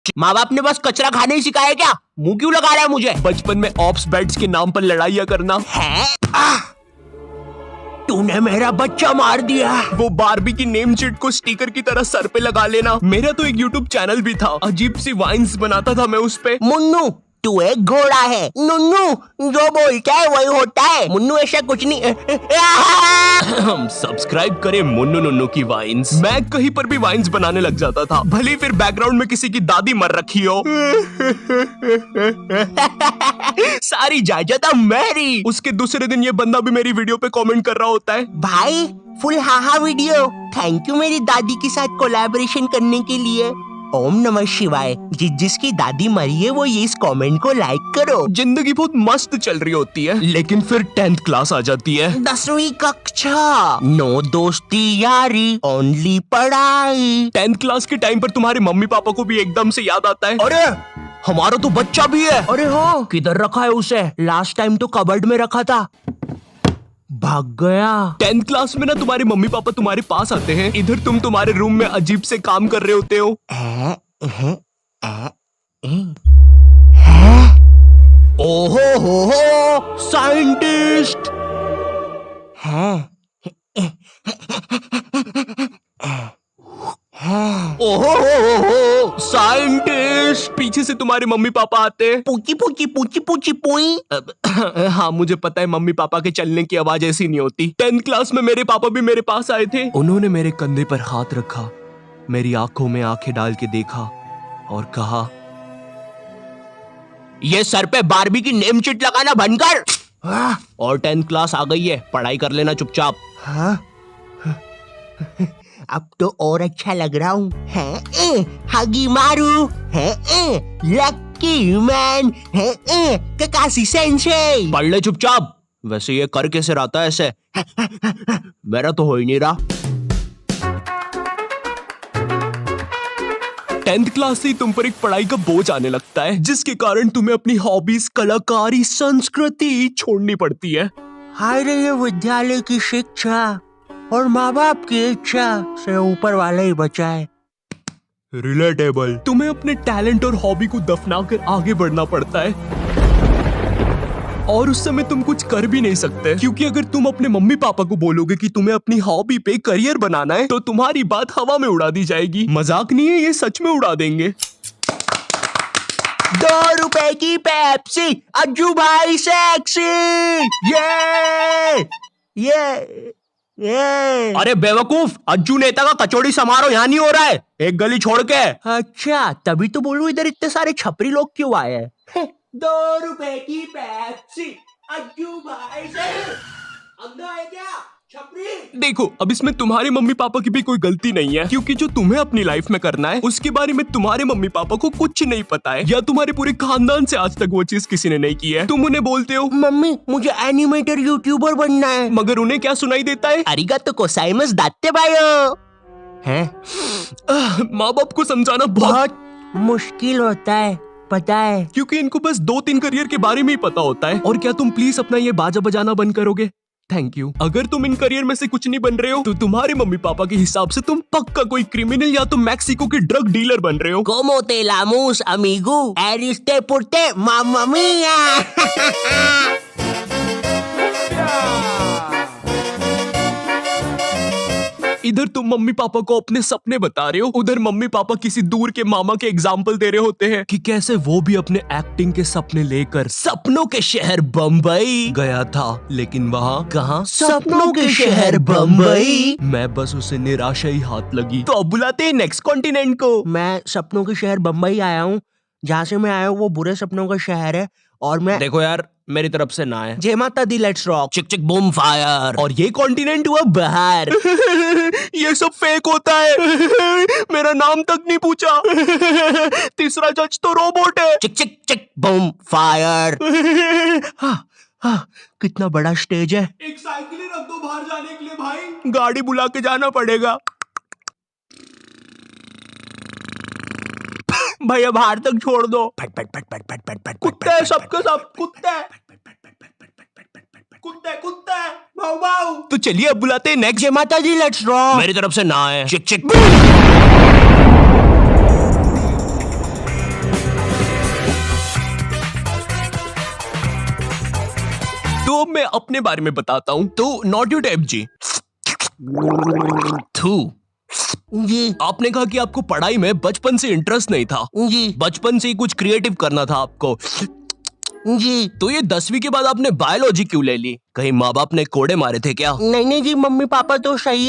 माँ बाप ने बस कचरा खाने ही सिखाया क्या? मुंह क्यों लगा रहा है मुझे? बचपन में ऑप्स बेड्स के नाम पर लड़ाइयाँ करना। है? तूने मेरा बच्चा मार दिया। वो बारबी की नेम शीट को स्टिकर की तरह सर पे लगा लेना। मेरा तो एक यूट्यूब चैनल भी था, अजीब सी वाइन्स बनाता था मैं उस पे। मुन्नू तू एक घोड़ा है। नुन्नू जो बोलता है वही होता है। मुन्नू ऐसा कुछ नहीं। हम सब्सक्राइब करें मुन्नू नुन्नू की वाइन्स। मैं कहीं पर भी वाइन्स बनाने लग जाता था, भले फिर बैकग्राउंड में किसी की दादी मर रखी हो। सारी जायदाद मेरी। उसके दूसरे दिन ये बंदा भी मेरी वीडियो पे कमेंट कर रहा होता है, भाई full haha video, thank you मेरी दादी के साथ कोलैबोरेशन करने के लिए। ओम नमः शिवाय। जिसकी दादी मरी है वो ये इस कमेंट को लाइक करो। जिंदगी बहुत मस्त चल रही होती है, लेकिन फिर 10th क्लास आ जाती है। 10वीं कक्षा, नो दोस्ती यारी, ओनली पढ़ाई। 10th क्लास के टाइम पर तुम्हारे मम्मी पापा को भी एकदम से याद आता है, अरे हमारा तो बच्चा भी है। अरे हाँ, किधर रखा है उसे? लास्ट टाइम तो कबर्ड में रखा था, भाग गया। 10th क्लास में ना तुम्हारे मम्मी पापा तुम्हारे पास आते हैं, इधर तुम तुम्हारे रूम में अजीब से काम कर रहे होते हो। ओहो हो साइंटिस्ट है। ओहो हो साइंटिस्ट। पीछे से तुम्हारे मम्मी पापा आते हैं। पूची पूची पूची पूची पुई। हाँ मुझे पता है मम्मी पापा के चलने की आवाज ऐसी नहीं होती। 10th क्लास में मेरे पापा भी मेरे पास आए थे। उन्होंने मेरे कंधे पर हाथ रखा, मेरी आंखों में आंखें डाल के देखा और कहा, ये सर पे बारबी की नेम शीट लगाना बंद कर। और 10th क्लास आ गई है, पढ़ाई कर लेना चुपचाप। हाँ अब तो और अच्छा लग रहा हूँ। हगी मारू है, लकी मैन है, ककाशी सेंसेई। पढ़ ले चुपचाप। वैसे ये कर कैसे रहा है ऐसे? मेरा तो हो ही नहीं रहा। 10th क्लास से ही तुम पर एक पढ़ाई का बोझ आने लगता है, जिसके कारण तुम्हें अपनी हॉबीज, कलाकारी, संस्कृति छोड़नी पड़ती है। हाय रे, ये विद्यालय की शिक्षा और माँ बाप की इच्छा से ऊपर वाला ही बचाए। रिलेटेबल। तुम्हें अपने टैलेंट और हॉबी को दफनाकर आगे बढ़ना पड़ता है, और उस समय तुम कुछ कर भी नहीं सकते, क्योंकि अगर तुम अपने मम्मी पापा को बोलोगे कि तुम्हें अपनी हॉबी पे करियर बनाना है, तो तुम्हारी बात हवा में उड़ा दी जाएगी। मजाक नहीं है, ये सच में उड़ा देंगे। 2 रुपए की पेप्सी, अज्जू भाई सेक्सी। ये अरे बेवकूफ, अज्जू नेता का कचौड़ी समारोह यहाँ नहीं हो रहा है, एक गली छोड़ के। अच्छा, तभी तो बोलूं इधर इतने सारे छपरी लोग क्यों आए हैं। 2 रुपए की पेप्सी, अज्जू भाई से अंधा है क्या छपरी? देखो, अब इसमें तुम्हारे मम्मी पापा की भी कोई गलती नहीं है, क्योंकि जो तुम्हें अपनी लाइफ में करना है उसके बारे में तुम्हारे मम्मी पापा को कुछ नहीं पता है, या तुम्हारे पूरे खानदान से आज तक वो चीज किसी ने नहीं की है। तुम उन्हें बोलते हो, मम्मी मुझे एनिमेटर यूट्यूबर बनना है, मगर उन्हें क्या सुनाई देता है? अरिगातो गोजाइमासु दात्ते बायो। हैं? माँ बाप को समझाना बहुत मुश्किल होता है, पता है, क्योंकि इनको बस 2-3 करियर के बारे में ही पता होता है। और क्या तुम प्लीज अपना ये बाजा बजाना बंद करोगे? Thank you. अगर तुम इन करियर में से कुछ नहीं बन रहे हो, तो तुम्हारे मम्मी पापा के हिसाब से तुम पक्का कोई क्रिमिनल या तो मैक्सिको के ड्रग डीलर बन रहे हो। Como te llamamos, amigo? Eriste porte, mamma mia. इधर तुम मम्मी पापा को अपने सपने बता रहे हो, उधर मम्मी पापा किसी दूर के मामा के एग्जाम्पल दे रहे होते हैं कि कैसे वो भी अपने एक्टिंग के सपने लेकर सपनों के शहर बम्बई गया था, लेकिन वहाँ कहाँ? सपनों के शहर बम्बई। मैं बस उसे निराशा ही हाथ लगी। तो अब बुलाते हैं नेक्स्ट कॉन्टिनेंट को। मैं सपनों के शहर बम्बई आया हूँ। जहाँ से मैं आया हूँ वो बुरे सपनों का शहर है, और मैं देखो यार, मेरी तरफ से ना है। जय माता दी, लेट्स रॉक, चिक चिक बूम फायर। और ये कॉन्टिनेंट हुआ बाहर। ये सब फेक होता है, मेरा नाम तक नहीं पूछा। तीसरा जज तो रोबोट है। चिक चिक चिक बूम फायर। हाँ, कितना बड़ा स्टेज है। एक साइकिल ही रख दो बाहर जाने के लिए भाई, गाड़ी बुला के जाना पड़ेगा। भैया बाहर तक छोड़ दो। कुत्ते हैं सबके सब, कुत्ते कुत्ते कुत्ते भाऊ भाऊ। तो चलिए अब बुलाते हैं नेक्स्ट। जय माता दी, लेट्स रॉक। मेरी तरफ से ना है। चिक चिक। तो मैं अपने बारे में बताता हूँ। तो नॉट यू टाइप जी। थू। जी आपने कहा कि आपको पढ़ाई में बचपन से इंटरेस्ट नहीं था, जी बचपन से ही कुछ क्रिएटिव करना था आपको। जी। तो ये 10वीं के बाद आपने बायोलॉजी क्यों ले ली? कहीं माँ बाप ने कोड़े मारे थे क्या? नहीं जी, मम्मी पापा तो सही